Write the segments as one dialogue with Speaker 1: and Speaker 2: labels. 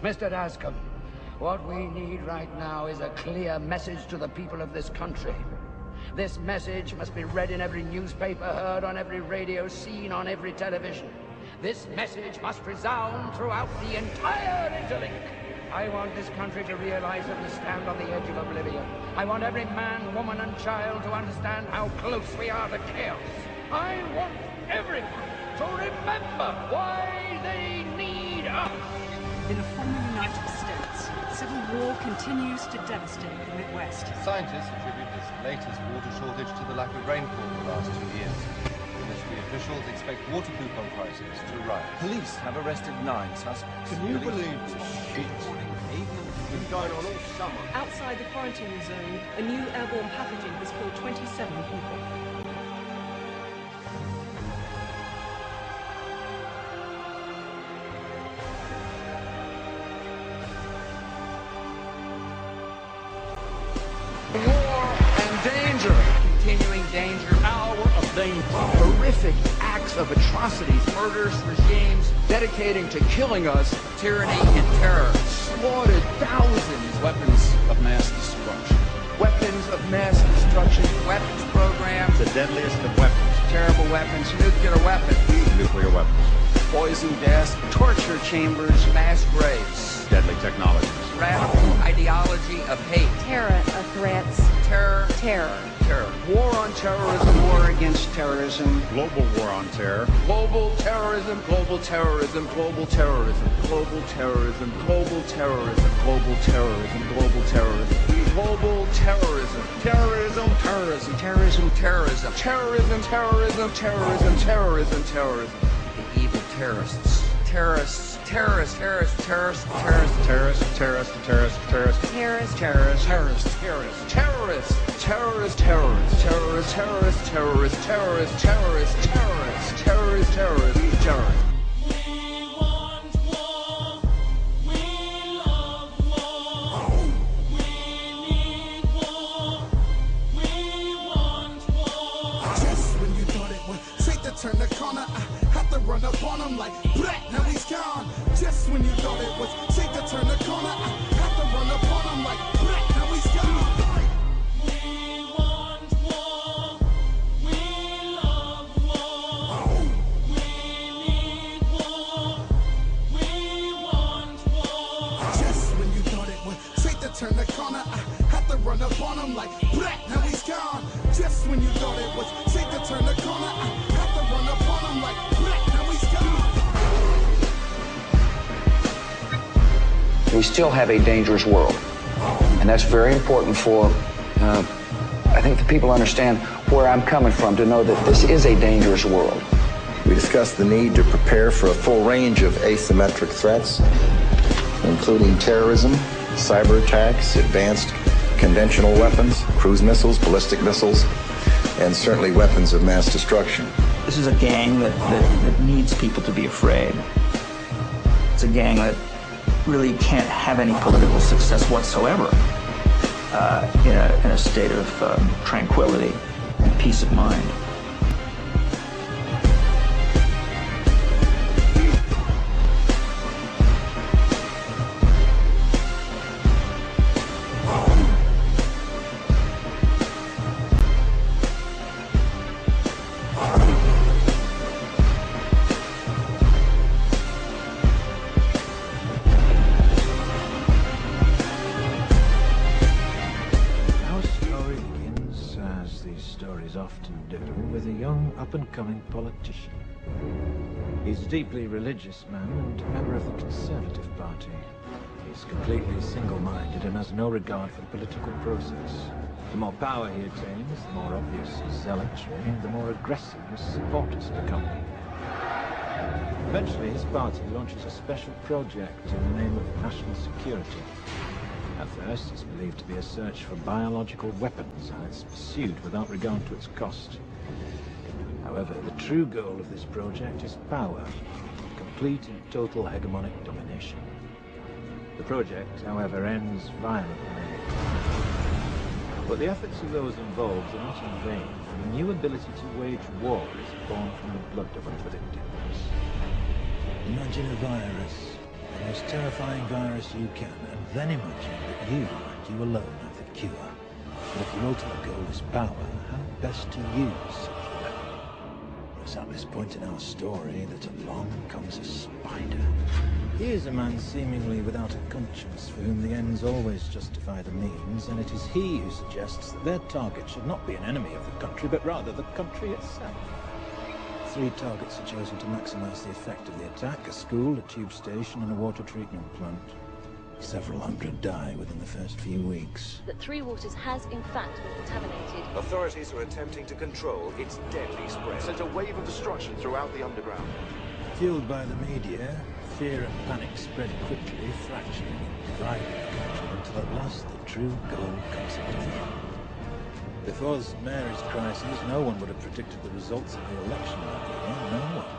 Speaker 1: Mr. Dascom, what we need right now is a clear message to the people of this country. This message must be read in every newspaper, heard on every radio, seen on every television. This message must resound throughout the entire interlink. I want this country to realize that we stand on the edge of oblivion. I want every man, woman, and child to understand how close we are to chaos. I want everyone to remember why they need us.
Speaker 2: In the former United States, civil war continues to devastate the Midwest.
Speaker 3: Scientists attribute this latest water shortage to the lack of rainfall in the last 2 years. Ministry officials expect water coupon prices to rise.
Speaker 4: Police have arrested 9 suspects.
Speaker 3: Can you believe this shit? Been going on all summer.
Speaker 2: Outside the quarantine zone, a new airborne pathogen has killed 27 people.
Speaker 1: Continuing danger, hour of danger. Horrific acts of atrocities, murders, regimes dedicating to killing us, tyranny and terror, slaughtered thousands.
Speaker 5: Weapons of mass destruction.
Speaker 1: Weapons of mass destruction, weapons programs,
Speaker 5: The deadliest of weapons.
Speaker 1: terrible weapons, nuclear weapons,
Speaker 5: Nuclear weapons.
Speaker 1: poison gas, torture chambers, mass graves,
Speaker 5: Deadly technologies.
Speaker 1: radical ideology of hate,
Speaker 6: Terror of threats.
Speaker 1: terror,
Speaker 6: Terror.
Speaker 1: terror, war on terrorism, war against terrorism,
Speaker 5: Global war on terror.
Speaker 1: global terrorism, global terrorism, global terrorism, global terrorism, global terrorism, global terrorism, global terrorism, global terrorism, terrorism, terrorism, terrorism, terrorism, terrorism, terrorism, terrorism, terrorism, terrorism, the evil terrorists, terrorists, terrorists, terrorists, terrorists, terrorists,
Speaker 5: Terrorist, terrorist, terrorist, terrorist.
Speaker 6: Terrorist.
Speaker 1: terrorists, terrorists, terrorists, terrorists, terrorists, terrorists, terrorists, terrorists, terrorists, terrorists, terrorists, terrorists, terrorists, terrorists, terrorists.
Speaker 7: Turn the corner, I had to run up on him like black, now he's gone. Just when you thought it was safe to turn the corner, I had to run up on him like black, now he's gone. We want war, we love war, we need war, we want war. Just when you thought it was safe to turn the corner, I had to run up on him like black, now he's gone. Just when you thought it was safe to turn the corner, I had to run up on him like black, now he's gone.
Speaker 1: we still have a dangerous world. And that's very important for, I think the people understand where I'm coming from, to know that this is a dangerous world.
Speaker 6: We discussed the need to prepare for a full range of asymmetric threats, including terrorism, cyber attacks, advanced conventional weapons, cruise missiles, ballistic missiles, and certainly weapons of mass destruction.
Speaker 8: This is a gang that needs people to be afraid. It's a gang that really can't have any political success whatsoever in a state of tranquility and peace of mind.
Speaker 9: Often do, with a young, up-and-coming politician. He's a deeply religious man and a member of the Conservative Party. He's completely single-minded and has no regard for the political process. The more power he attains, the more obvious his zealotry, and the more aggressive his supporters become. Eventually, his party launches a special project in the name of national security. At first, it's believed to be a search for biological weapons, and it's pursued without regard to its cost. However, the true goal of this project is power, complete and total hegemonic domination. The project, however, ends violently. But the efforts of those involved are not in vain, for the new ability to wage war is born from the blood of other victims. Imagine a virus, the most terrifying virus you can, and then imagine that you and you alone have the cure. But if your ultimate goal is power, how best to use such a weapon? It's at this point in our story that along comes a spider. He is a man seemingly without a conscience, for whom the ends always justify the means, and it is he who suggests that their target should not be an enemy of the country, but rather the country itself. 3 targets are chosen to maximize the effect of the attack: a school, a tube station, and a water treatment plant. Several hundred die within the first few weeks.
Speaker 10: That Three Waters has, in fact, been contaminated.
Speaker 4: Authorities are attempting to control its deadly spread.
Speaker 11: Sent a wave of destruction throughout the underground.
Speaker 9: Fueled by the media, fear and panic spread quickly, fracturing and dividing the country, until at last the true goal comes into view. Before St. Mary's crisis, no one would have predicted the results of the election that year, no one.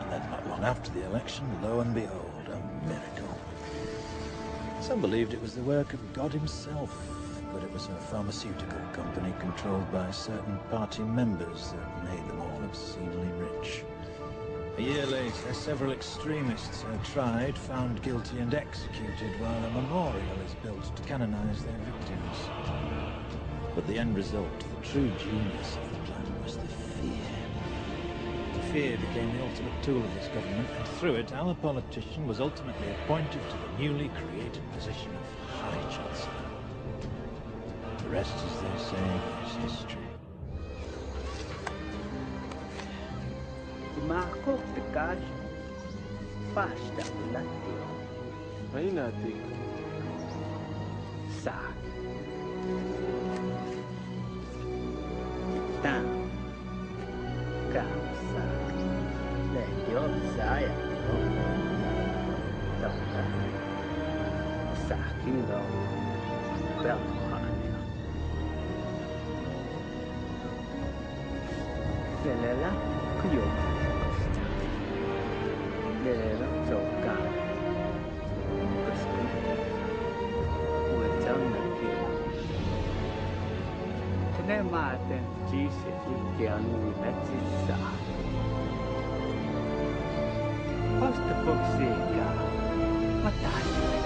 Speaker 9: And then not long after the election, lo and behold, a miracle. Some believed it was the work of God himself, but it was a pharmaceutical company controlled by certain party members that made them all obscenely rich. A year later, several extremists are tried, found guilty and executed, while a memorial is built to canonize their victims. But the end result, the true genius of the plan, was the fear. Fear became the ultimate tool of this government, and through it, our politician was ultimately appointed to the newly created position of High Chancellor. The rest, as they say, is history.
Speaker 12: Marco Pecaj, pasta latte.
Speaker 11: Mainati.
Speaker 12: Sac. Tam. Kamsa. Legio Zaya. Donna. Sakino. Belmania. Lelela Kuyo. Lera Zoka. Mate, Jesus, che hanno mezzi sa. Posta poxica. Ma dai.